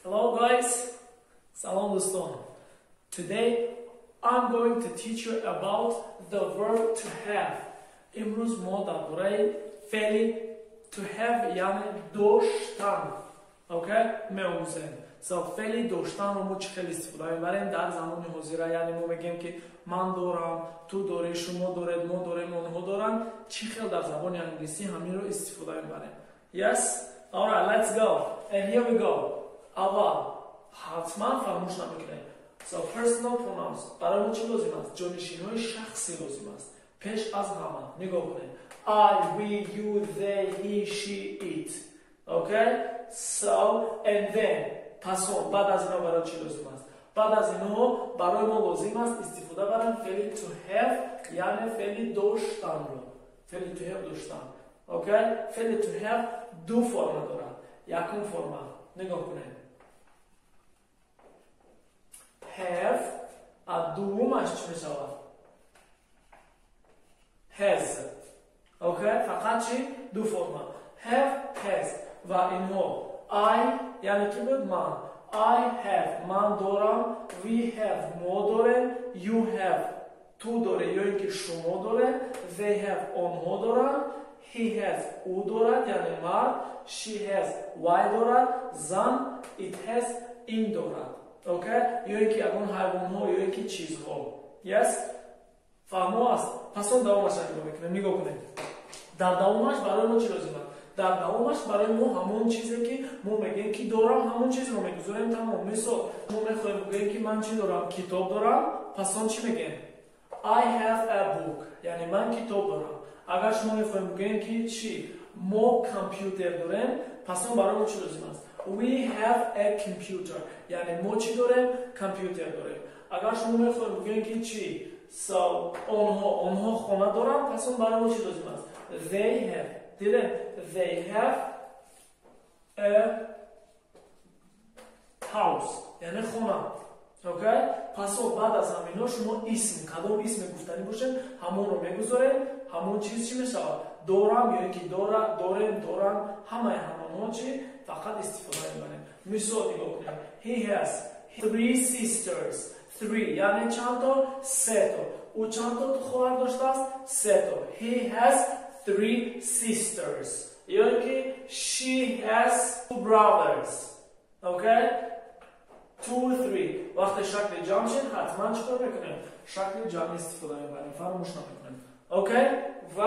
Hello guys, Salam doston. Today I'm going to teach you about the verb to have. امروز ما درباره فعل to have یعنی داشتن. Okay? می‌آموزیم. فعل داشتن رو ما چه خیلی استفاده می‌بریم در زمان حاضر، یعنی ما میگیم که من دارم، تو داری، شما دارید، ما داریم، اونها دارن. چه خیلی در زبان انگلیسی همین رو استفاده می‌بریم. Yes? Alright, let's go. And here we go. اول حتما فراموش نمیکنیم. Personal pronouns برای ما چی لازم است؟ جانشین‌های شخصی لازم است. پیش از همه نگاه کنیم. I, we, you, they, he, she, it. Okay? So, and then پس بعد از اینا برای چی لازم است؟ بعد از اینا برای ما لازم است استفاده برای فعل to have یعنی فعل داشتن رو. فعل to have داشتن. Okay? فعل to have دو فرم دارد. یکم فرم نگاه کنیم. have دومش چی می شود؟ has. Okay? فقط چی؟ دو فرم. have, has و اینها I یعنی کی بود؟ من. I have من دارم. We have ما داریم. You have تو داره یا اینکه شما داره. They have آنها دارن. He has او دارد یعنی مرد. She has وی دارد زن. It has این دارد. Okay? یا اینکه اون حیوان ها یا اینکه چیزها. Yes? فهمو است. پس اون دوامش نگاه میکنیم. نگاه کنیم. در دوامش برای ما چی لازم است؟ در دوامش برای ما همون چیزی که ما میگیم که دارم همون چیز رو میگذاریم تمام. مثلا ما میخوایم بگیم که من چی دارم؟ کتاب دارم. پس اون چی میگیم؟ I have a book یعنی من کتاب دارم. اگر شما میخوایم بگیم که چی؟ ما کامپیوتر داریم. پس اون برای ما چی لازم است؟ We have a computer یعنی ما چی داریم؟ کامپیوتر داریم. اگر شما میخوایم بگیم که چی؟ آنها خانه دارن. پس اون برای ما چی لازم است؟ They have دیدن؟ They have a house یعنی خانه. Okay? پس بعد از همینا شما اسم کدام اسم گفتنی باشه همون رو میگذاریم. همون چیز چی میشه؟ دارم یا اینکه داریم دارن همه همون چی فقط استفاده می‌کنیم. مثال نگاه کنیم. He has 3 sisters. 3 یعنی چند تا؟ 3 تا. او چند تا خواهر داشته است؟ 3 تا. He has 3 sisters. یا اینکه she has 2 brothers. Okay? 2, 3 وقتی شکل جمع شد حتما چطور میکنیم؟ شکل جمع استفاده میبریم. فراموش نمیکنیم. اوکی؟ و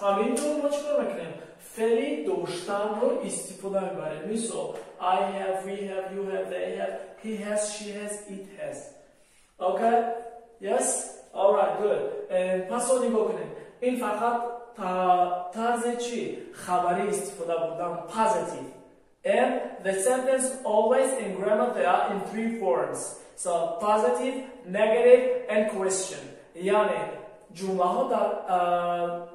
همینطور ما چطور میکنیم؟ فعل داشتن رو استفاده میبریم. مثال I have, we have, you have, they have, he has, she has, it has. Okay? Yes? Alright, good. پس رو نگاه کنیم. این فقط طرز چی؟ خبری استفاده بودن. Positive. And the sentence always in grammar they are in 3 forms. So positive, negative and question. یعنی جمله ها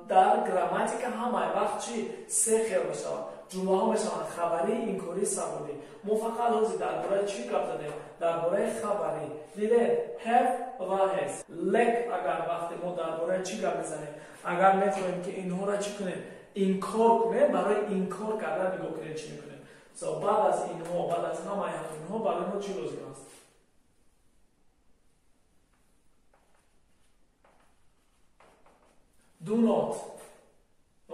در گراماتیک همه وقت چی؟ 3 خیل بشود. جمله ها میشوند خبری، انکاری، سوالی. ما فقط حاضر درباره چی گپ زدیم؟ درباره خبری. دیدین؟ have و has. لک اگر وقتی ما درباره چی گپ میزنیم؟ اگر میخوایم که اینها را چی کنیم؟ انکار کنیم. برای انکار کردن نگاه کنیم چی میکنیم؟ بعد از اینها بعد از همه اینها برای ما چی لازم است؟ Do not.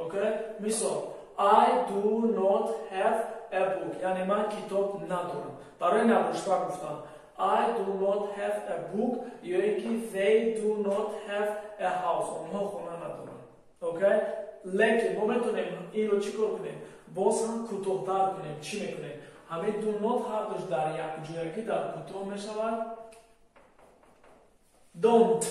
Okay? مثال I do not have a book یعنی من کتاب ندارم. برای نداشتن گفتم I do not have a book یا اینکه they do not have a house اونها خانه ندارن. Okay? لیکن ما میتونیم این رو چی کار کنیم؟ باز هم کوتاه‌تر کنیم. چی میکنیم؟ همه do not هر دوش در یک جایی که در کوتاه میشود don't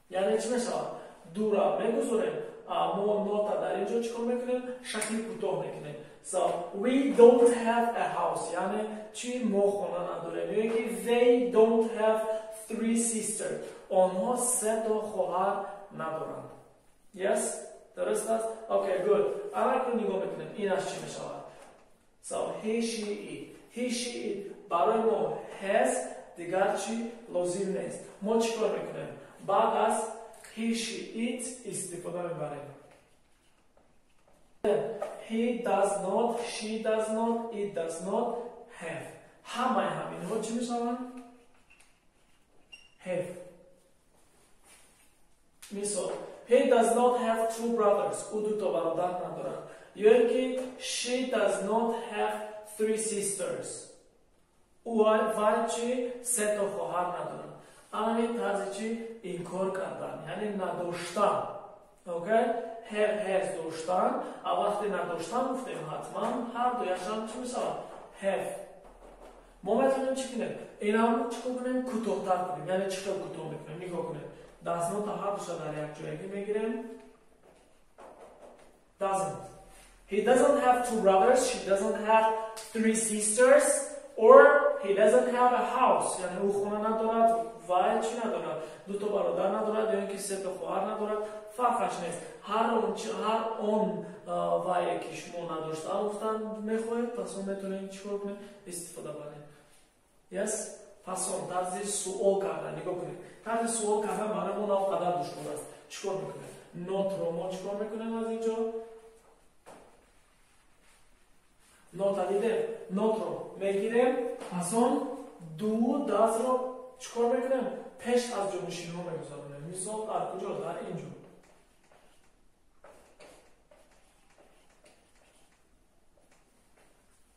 یعنی چی میشود؟ دو را میگذاریم. ما نوت در اینجا چیکار میکنیم؟ شکل کوتاه میکنیم. So we don't have a house یعنی چی؟ ما خانه نداریم. یا اینکه they don't have 3 sisters آنها 3 تا خواهر ندارند. Yes? درست است؟ Okay, good. اما که نگاه میکنیم اینش چی میشود؟ So he, she, it. He, she, it برای ما has دیگر چی؟ لازم نیست. ما چیکار میکنیم؟ بعد از he, she, it استفاده میبریم. He does not, she does not, it does not have. همه همین ها چی میشوند؟ have. مثال he does not have two brothers. او دو تا برادر ندارد. یا اینکه she does not have three sisters. او وای چی؟ سه تا خواهر ندارد. همین طرز چی؟ انکار کردن، یعنی نداشتن. اوکی؟ have داشتن، وقتی نداشتن گفتیم حتما هر دویشان چی میشود؟ have. ما میتونیم چی کنیم؟ این هم چی کنیم؟ کوتاه‌تر کنیم، یعنی چقدر کوتاه میکنیم؟ نگاه کنیم. does not تا هر دوشا در یک جایی میگیریم. doesn't. He doesn't have two brothers, she doesn't have three sisters, or he doesn't have a house. یعنی او خونه ندارد و چی ندارد؟ دو تا برادر ندارد یا اینکه سه تا خواهر ندارد. فرقش نیست. هر اون وای که شما نداشته گفتن میخواهید، پس اون میتونید چیکار کنید؟ استفاده کنید. Yes؟ پس اون طرز سوال کردن نگاه کنید. طرز سوال کردن برای اون قدر دشوار است. چیکار میکنید؟ نوت رو ما چیکار میکنیم از اینجا؟ نوت دیدیم. نوت رو میگیریم. پس اون دو داز رو چیکار میکنیم؟ پیش از جانشین ها میگذاریم. مثال در کجا؟ در اینجا.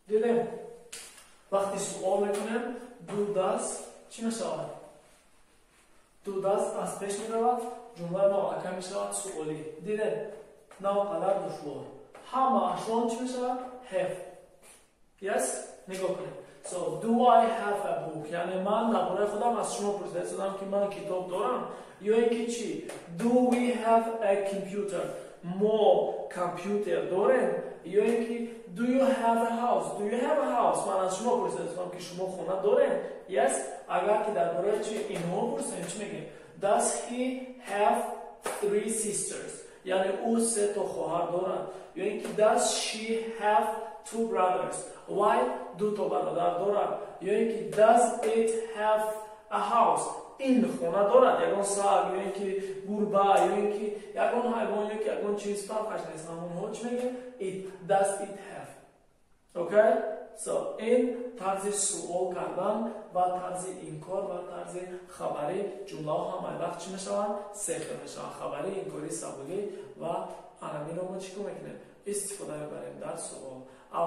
دیدیم؟ وقتی سوال میکنیم دو داز چی میشود؟ دو داز از پیش میرود، جمله ما اکا میشود سوالی. دیدیم؟ نه قدر دشوار. همه اشون چی میشود؟ have. Yes? نگاه کنیم. So, do I have a book? یعنی من درباره خودم از شما پرسیدم که من کتاب دارم. یا اینکه چی؟ Do we have a computer? ما کامپیوتر داریم. یا اینکه Do you have a house? Do you have a house? من از شما پرسیدم که شما خونه داریم. Yes? اگر که درباره چی اینها پرسیدم چی میگه؟ Does he have three sisters? یعنی او سه تا خواهر دارد. یا اینکه Does she have two brothers? Why دو تا برادر دارد. یا اینکه Does it have a house? این خونه دارد. یکان سگ یا اینکه گربه یا اینکه یکان حیوان یا یکان چیز فرقش نیست. همون چی میگه؟ It. Does it have? Okay? So این طرز سوال کردن و طرز انکار و طرز خبری جمله هم وقت چی میشوند؟ سه خیلی میشوند. خبری، انکاری، سوالی و علمی رو ما چی میکنیم؟ استفاده میبریم در سوال.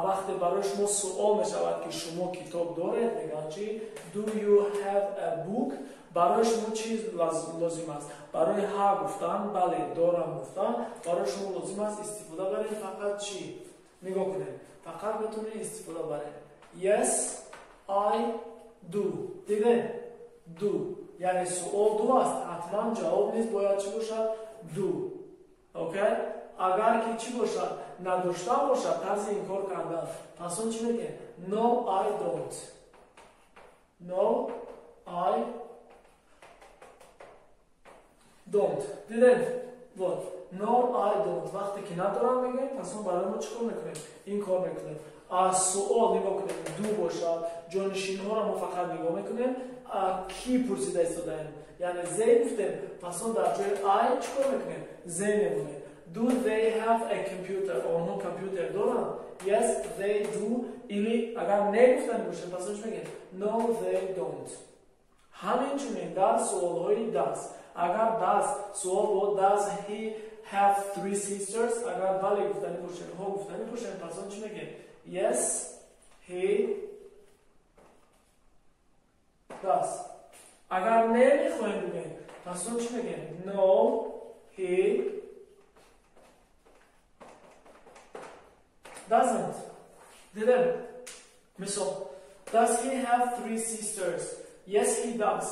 وقتی برای شما سوال میشود که شما کتاب دارید میگن چی؟ Do you have a book؟ برای شما چیز لازم است؟ برای ها گفتن بله دارم گفتن برای شما لازم است استفاده برید فقط چی؟ نگاه کنید فقط بتونید استفاده برید Yes I do. دیدین؟ Do یعنی سوال دو است حتما جواب نیست باید چی باشد؟ Do. اوکی؟ اگر که چی باشد؟ نداشتن باشد طرز انکار کردن پس اون چی میگه؟ No I don't. No I don't. دیدین؟ what? No I don't. وقتی که ندارم میگه پس اون برای ما چیکار میکنیم؟ این کار میکنیم. از سوال نگاه کنیم دو باشد جانشین ها رو ما فقط نگاه میکنیم کی پرسیده ایستادن یعنی زی گفتیم پس اون در جای I چیکار میکنیم؟ زی میمونه. Do they have a computer? آنها کامپیوتر دارن؟ Yes they do. ایلی اگر نگفتن باشه پس اونش میگه No they don't. همینچنین در سوال های does اگر does سوال با does he have three sisters اگر بله گفتنی باشه ها گفتنی باشه پس اون چی میگه Yes he does. اگر نمیخوایم بگیم پس اون چی میگه No he doesn't. دیدم مثال Does he have three sisters? Yes he does.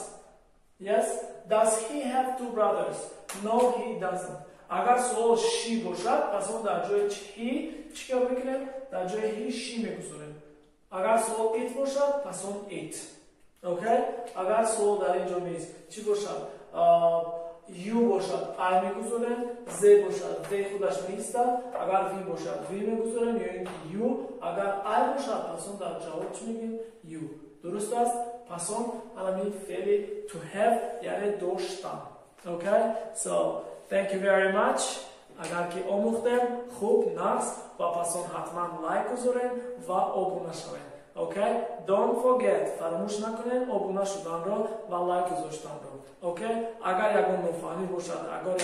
Yes. Does he have two brothers? No he doesn't. اگر سوال she باشد پس اون در جای he چی کار میکنیم؟ در جای he she میگذاریم. اگر سوال it باشد پس اون it. اوکی؟ اگر سوال در اینجا نیست چی باشد؟ you باشد I میگذاریم. z باشد they خودش نیست. اگر v باشد v میگذاریم یا اینکه you. اگر I باشد پس اون در جواب چی میگیم؟ you. درست است؟ پس اون علمی فعلی to have یعنی داشتن. Okay? So thank you very much. اگر که آموختیم خوب نقص و پس اون حتما لایک گذارین و آبونه شوین. Okay? Don't forget, فراموش نکنین آبونه شدن رو و لایک گذاشتن رو. Okay? اگر یگان نفهمی باشد، اگر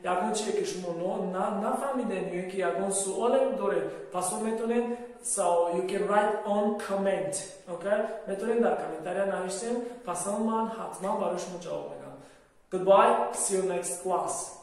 یگان چیه که شما نفهمیدین یا که یگان سوال داره، پس میتونین so you can write on comment. Okay? میتونین در کامنتاریا نوشتین، پس من حتما برای شما جواب میدم. Goodbye, see you next class.